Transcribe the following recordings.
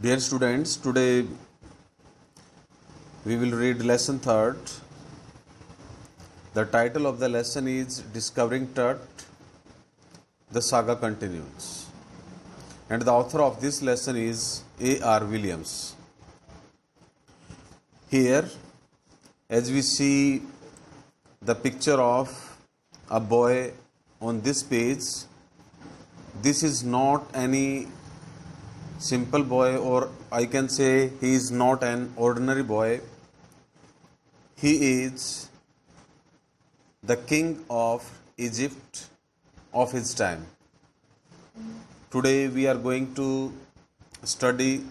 Dear students, today we will read lesson third. The title of the lesson is Discovering Tut. The saga continues. And the author of this lesson is A.R. Williams. Here, as we see the picture of a boy on this page, this is not any simple boy, or I can say he is not an ordinary boy. He is the king of Egypt of his time. Today we are going to study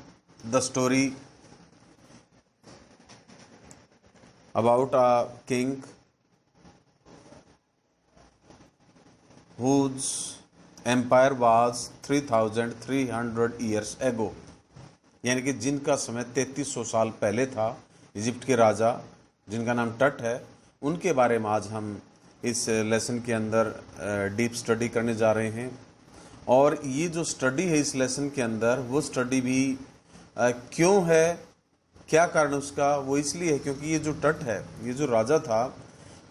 the story about a king whose empire was 3300 years ago, यानी कि जिनका समय 3300 साल पहले था। Egypt के राजा जिनका नाम टट है, उनके बारे में आज हम इस लेसन के अंदर डीप स्टडी करने जा रहे हैं। और ये जो स्टडी है इस लेसन के अंदर, वो स्टडी भी क्यों है, क्या कारण उसका, वो इसलिए है क्योंकि ये जो टट है, ये जो राजा था,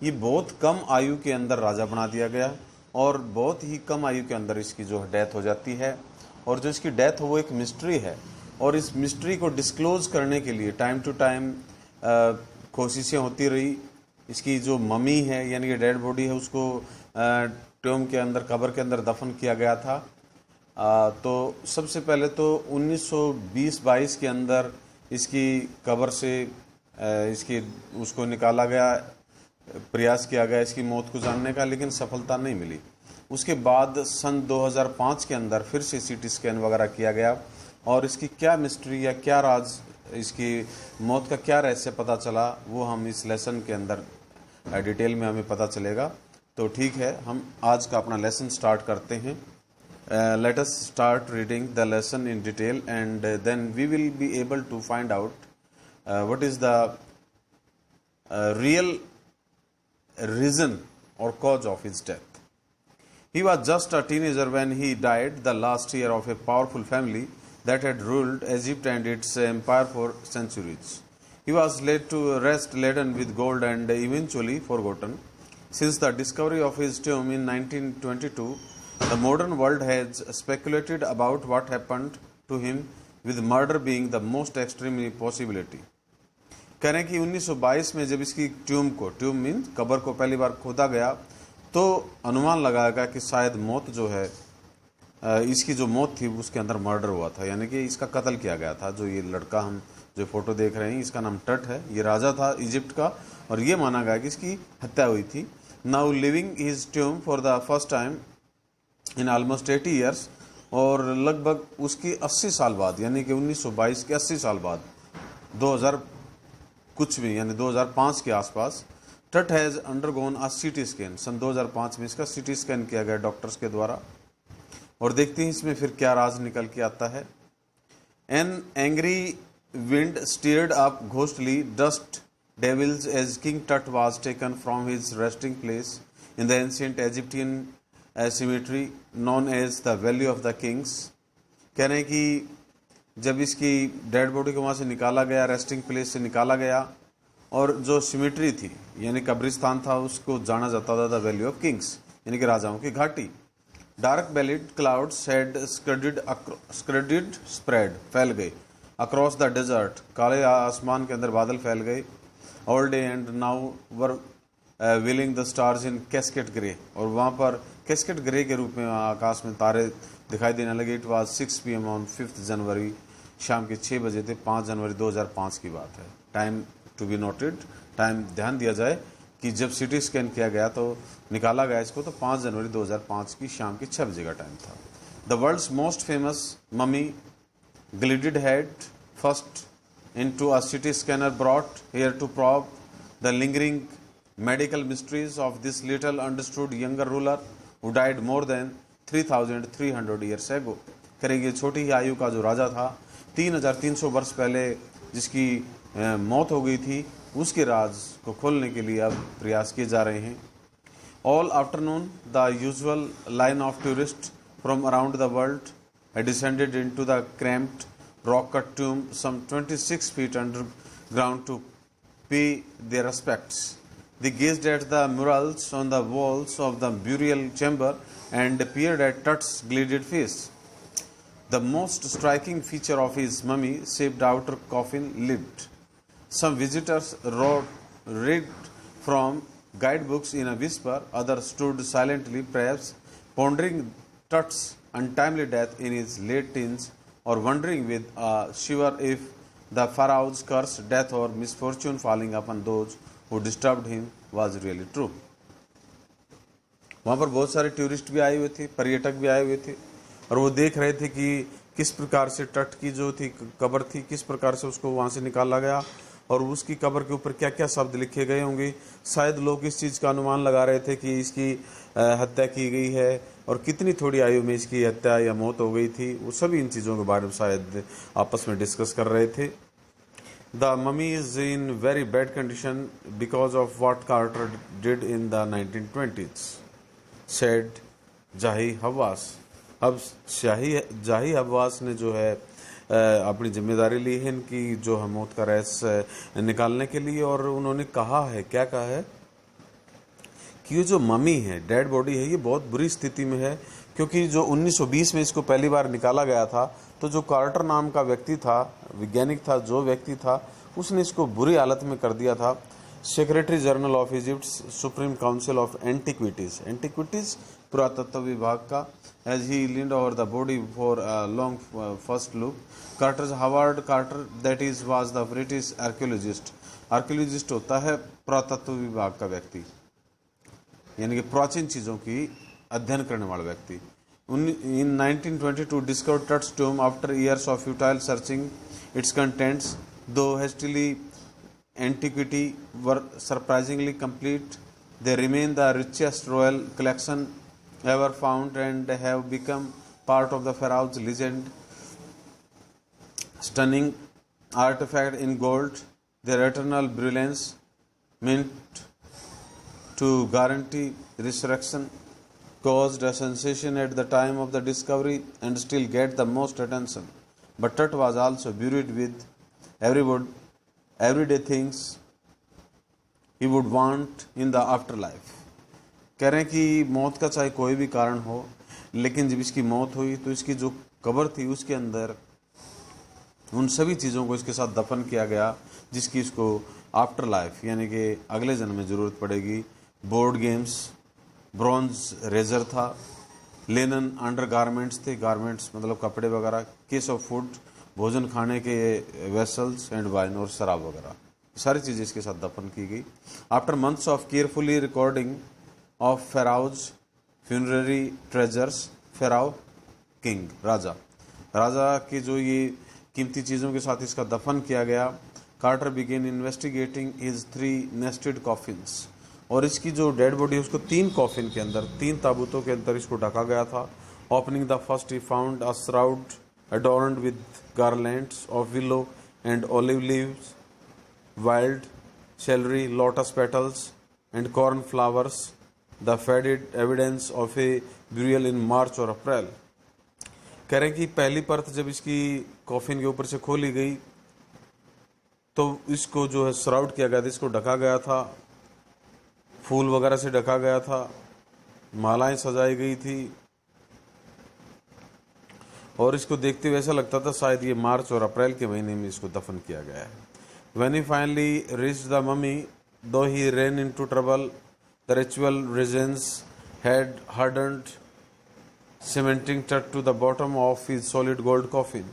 ये बहुत कम आयु के अंदर राजा बना दिया गया और बहुत ही कम आयु के अंदर इसकी जो डेथ हो जाती है। और जो इसकी डेथ हो वो एक मिस्ट्री है, और इस मिस्ट्री को डिस्क्लोज करने के लिए टाइम टू टाइम कोशिशें होती रही। इसकी जो मम्मी है यानी कि डेड बॉडी है, उसको टोम के अंदर, कब्र के अंदर दफन किया गया था। तो सबसे पहले तो 1920-22 के अंदर इसकी कब्र से उसको निकाला गया, प्रयास किया गया इसकी मौत को जानने का, लेकिन सफलता नहीं मिली। उसके बाद सन 2005 के अंदर फिर से सीटी स्कैन वगैरह किया गया, और इसकी क्या मिस्ट्री या क्या राज, इसकी मौत का क्या रहस्य पता चला, वो हम इस लेसन के अंदर डिटेल में हमें पता चलेगा। तो ठीक है, हम आज का अपना लेसन स्टार्ट करते हैं। Let us start reading the lesson in detail, and then we will be able to find out what is the real reason or cause of his death. He was just a teenager when he died, the last heir of a powerful family that had ruled Egypt and its empire for centuries. He was laid to rest laden with gold and eventually forgotten. Since the discovery of his tomb in 1922, the modern world has speculated about what happened to him, with murder being the most extreme possibility. कह रहे हैं कि 1922 में जब इसकी ट्यूम mean कब्र को पहली बार खोदा गया, तो अनुमान लगाया गया कि शायद मौत जो है, इसकी जो मौत थी उसके अंदर मर्डर हुआ था, यानी कि इसका कत्ल किया गया था। जो ये लड़का हम जो फोटो देख रहे हैं, इसका नाम टट है, ये राजा था इजिप्ट का, और ये माना गया कि इसकी हत्या हुई थी। Now living his tomb for the first time in almost 80 years, और लगभग उसकी 80 साल बाद, यानी कि 1922 के 80 साल बाद, 2000 कुछ भी यानी 2005 के आसपास, टट has undergone a CT scan. सन 2005 में इसका सीटी स्कैन किया गया डॉक्टर्स के द्वारा, और देखते हैं इसमें फिर क्या राज निकल के आता है। An angry wind stirred up ghostly dust devils as King Tut was taken from his resting place in the ancient Egyptian cemetery known as the Valley of the Kings. कह रहे हैं कि जब इसकी डेड बॉडी को वहाँ से निकाला गया, रेस्टिंग प्लेस से निकाला गया, और जो सिमेट्री थी यानी कब्रिस्तान था, उसको जाना जाता था द वैली ऑफ किंग्स, यानी कि राजाओं की घाटी। Dark bellied clouds had scudded spread, फैल गए अक्रॉस द डेजर्ट, काले आसमान के अंदर बादल फैल गए। All day and now were willing the stars in casket grey, और वहाँ पर कैस्केट ग्रे के रूप में आकाश में तारे दिखाई देने लगे। इट वॉज 6 PM ऑन 5 जनवरी, शाम के 6 बजे थे, 5 जनवरी 2005 की बात है। Time to be noted, time ध्यान दिया जाए कि जब सीटी स्कैन किया गया तो निकाला गया इसको, तो 5 जनवरी 2005 की शाम के 6 बजे का टाइम था। The world's most famous mummy glided head first into a CT scanner brought here to probe the lingering medical mysteries of this little understood younger ruler who died more than 3,300 years ago. करेंगे छोटी ही आयु का जो राजा था, 3,300 वर्ष पहले जिसकी मौत हो गई थी, उसके राज को खोलने के लिए अब प्रयास किए जा रहे हैं। All afternoon, the usual line of tourists from around the world had descended into the cramped rock cut tomb some 26 feet underground to pay their respects. They gazed at the murals on the walls of the burial chamber and peered at Tut's gilded face. The most striking feature of his mummy-shaped outer coffin lived. Some visitors read from guidebooks in a whisper, others stood silently, perhaps pondering Tut's untimely death in his late teens, or wondering with a shiver if the pharaoh's curse, death, or misfortune falling upon those who disturbed him was really true. वहाँ पर बहुत सारे tourist भी आए हुए थे, पर्यटक भी आए हुए थे, और वो देख रहे थे कि किस प्रकार से टट की जो थी कब्र थी, किस प्रकार से उसको वहाँ से निकाला गया और उसकी कब्र के ऊपर क्या क्या शब्द लिखे गए होंगे। शायद लोग इस चीज़ का अनुमान लगा रहे थे कि इसकी हत्या की गई है और कितनी थोड़ी आयु में इसकी हत्या या मौत हो गई थी। वो सभी इन चीज़ों के बारे में शायद आपस में डिस्कस कर रहे थे। The mummy is in very bad condition because of what Carter did in the 1920s, said जाही हवास। अब जाही हवास ने जो है अपनी जिम्मेदारी ली है इनकी जो है मौत का रहस्य निकालने के लिए, और उन्होंने कहा है, क्या कहा है कि ये जो मम्मी है, डेड बॉडी है, ये बहुत बुरी स्थिति में है, क्योंकि जो 1920 में इसको पहली बार निकाला गया था तो जो कार्टर नाम का व्यक्ति था, वैज्ञानिक था, जो व्यक्ति था, उसने इसको बुरी हालत में कर दिया था। Secretary general of Egypt, supreme council of antiquities पुरातत्व विभाग का, as he leaned over the body for long first look, Carter Howard Carter that is was the British archaeologist होता है पुरातत्व विभाग का व्यक्ति, यानी कि प्राचीन चीज़ों की अध्ययन करने वाला व्यक्ति। In 1922 discovered Tut's tomb after years of futile searching. Its contents, though hastily antiquity, were surprisingly complete. They remain the richest royal collection ever found and have become part of the pharaoh's legend. Stunning artifact in gold, their eternal brilliance meant to guarantee resurrection, caused a sensation at the time of the discovery and still get the most attention. But Tut was also buried with everyday things he would want in the afterlife. कह रहे हैं कि मौत का चाहे कोई भी कारण हो, लेकिन जब इसकी मौत हुई तो इसकी जो कब्र थी उसके अंदर उन सभी चीज़ों को इसके साथ दफन किया गया जिसकी इसको आफ्टर लाइफ यानी कि अगले जन्म में ज़रूरत पड़ेगी। बोर्ड गेम्स, ब्रॉन्ज रेजर था, लेनन अंडर गारमेंट्स थे, गारमेंट्स मतलब कपड़े वगैरह, केस ऑफ फूड भोजन खाने के वेसल्स एंड वाइन और शराब वगैरह, सारी चीज़ें इसके साथ दफन की गई। After months of carefully recording of pharaoh's funerary treasures, pharaoh king राजा की जो ये कीमती चीज़ों के साथ इसका दफन किया गया। Carter began investigating his 3 nested coffins, और इसकी जो डेड बॉडी है उसको 3 कॉफिन के अंदर, 3 ताबूतों के अंदर इसको ढका गया था। Opening the first he found a shroud adorned with garlands of willow and olive leaves, wild celery, lotus petals and corn flowers, the faded evidence of a burial in March or April. कह रहे हैं कि पहली परत जब इसकी coffin के ऊपर से खोली गई तो इसको जो है श्राउड किया गया था, इसको ढका गया था, फूल वगैरह से ढका गया था, मालाएं सजाई गई थी, और इसको देखते हुए ऐसा लगता था शायद ये मार्च और अप्रैल के महीने में इसको दफन किया गया है। When he finally reached the mummy, though he ran into trouble, the ritual reasons had hardened, cementing Tut to the bottom of his solid gold coffin.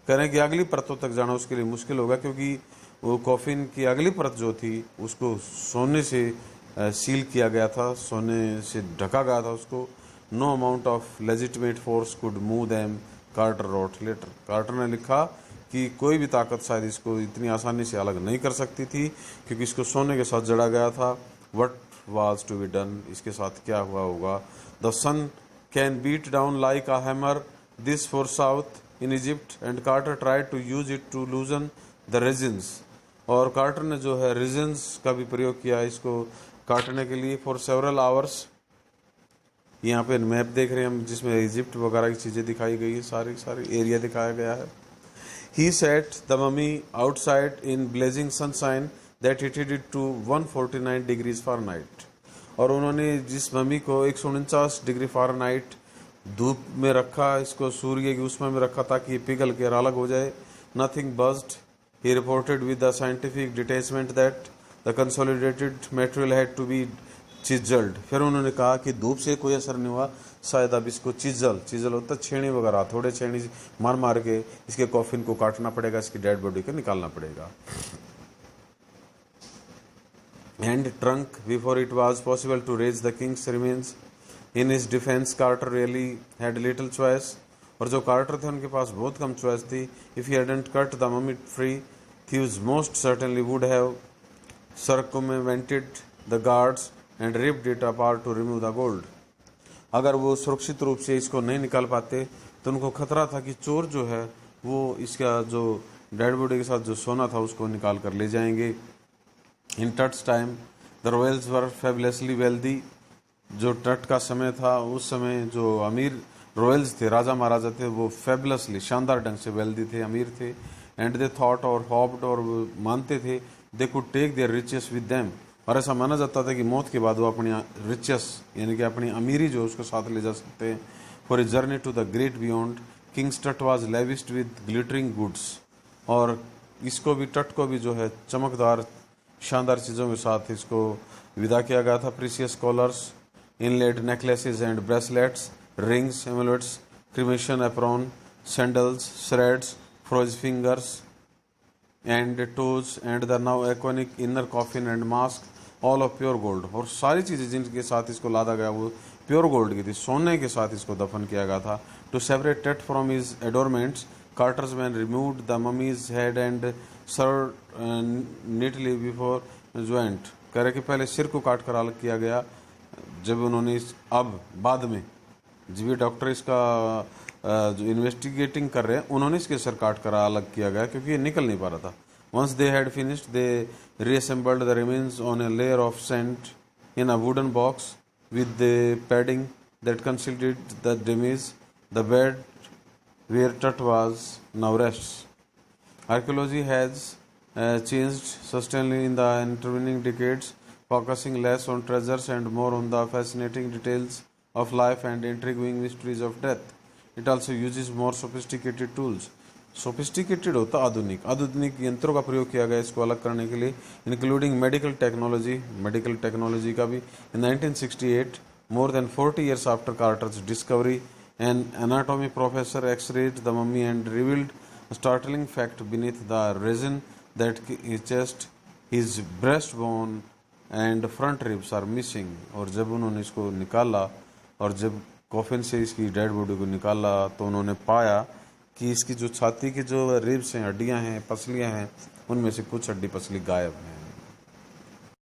कह रहे हैं कि अगली परतों तक जाना उसके लिए मुश्किल होगा, क्योंकि वो कॉफिन की अगली परत जो थी उसको सोने से सील किया गया था, सोने से ढका गया था उसको। No amount of legitimate force could move them, Carter wrote later. Carter ने लिखा कि कोई भी ताकत शायद इसको इतनी आसानी से अलग नहीं कर सकती थी, क्योंकि इसको सोने के साथ जड़ा गया था। What was to be done, इसके साथ क्या हुआ होगा। The sun can beat down like a hammer this far south in Egypt and Carter tried to use it to loosen the resins. और कार्टर ने जो है रेजिन्स का भी प्रयोग किया इसको काटने के लिए फॉर सेवरल आवर्स। यहाँ पे मैप देख रहे हैं हम जिसमें इजिप्ट वगैरह की चीज़ें दिखाई गई है, सारी एरिया दिखाया गया है। He set the mummy outside in blazing sunshine that heated it to 149 degrees Fahrenheit. और उन्होंने जिस मम्मी को 149 डिग्री फ़ारेनहाइट धूप में रखा, इसको सूर्य की उष्मा में रखा ताकि ये पिघल कर अलग हो जाए. Nothing buzzed. He reported with the scientific detachment that the consolidated material had to be chiseled. फिर उन्होंने कहा कि धूप से कोई असर नहीं हुआ, शायद अब इसको चिजल होता छेनी वगैरह, थोड़े छेनी मार मार के इसके कॉफिन को काटना पड़ेगा, इसकी डेड बॉडी को निकालना पड़ेगा. And trunk before it was possible to raise the king's remains. In his defense, Carter really had little choice. और जो कार्टर थे उनके पास बहुत कम चॉइस थी. If he hadn't cut the mummy free, thieves most certainly would have circumvented the guards and ripped it apart to remove the gold. अगर वो सुरक्षित रूप से इसको नहीं निकाल पाते तो उनको खतरा था कि चोर जो है वो इसका जो डेड बॉडी के साथ जो सोना था उसको निकाल कर ले जाएंगे. In Tut's time, the royals were fabulously wealthy. जो टट का समय था उस समय जो अमीर रॉयल्स थे, राजा महाराजा थे, वो फेबुलसली शानदार ढंग से वेल्दी थे, अमीर थे. एंड दे थॉट और हॉप्ड और मानते थे they could take their riches with them. और ऐसा माना जाता था कि मौत के बाद वो अपनी रिचेस यानी कि अपनी अमीरी जो उसको साथ ले जा सकते हैं. For a journey to the great beyond, kings Tut was lavished with glittering goods. और इसको भी टट को भी जो है चमकदार शानदार चीज़ों के साथ इसको विदा किया गया था. Precious collars, inlaid necklaces and bracelets, rings, amulets, cremation apron, sandals, shreds, frozen fingers and toes, and the now iconic inner coffin and mask, all of pure gold. और सारी चीज़ें जिनके साथ इसको लादा गया वो प्योर गोल्ड की थी, सोने के साथ इसको दफन किया गया था. To separate Tet from his adornments, Carter's men removed the mummy's head and served neatly before joint. कह रहे कि पहले सिर को काट कर अलग किया गया, जब उन्होंने अब बाद में जब ये डॉक्टर इसका जो इन्वेस्टिगेटिंग कर रहे हैं उन्होंने इसके सर काट कर अलग किया गया क्योंकि ये निकल नहीं पा रहा था. Once they had finished they reassembled the remains on a layer of sand in a wooden box with the padding that concealed the damage the bed where Tut was now rests. Archaeology has changed substantially in the intervening decades, focusing less on treasures and more on the fascinating details of life and intriguing mysteries of death. It also uses more sophisticated tools. Sophisticated होता आधुनिक यंत्रों का प्रयोग किया गया इसको अलग करने के लिए, including medical technology का भी. In 1968, more than 40 years after Carter's discovery, an anatomy professor x-rayed the mummy and revealed a startling fact beneath the resin that his chest, his breastbone and front ribs are missing. और जब उन्होंने इसको निकाला और जब coffin से इसकी dead body को निकाला तो उन्होंने पाया कि इसकी जो छाती की जो रिब्स हैं, हड्डियां हैं, पसलियां हैं, उनमें से कुछ हड्डी पसली गायब हैं.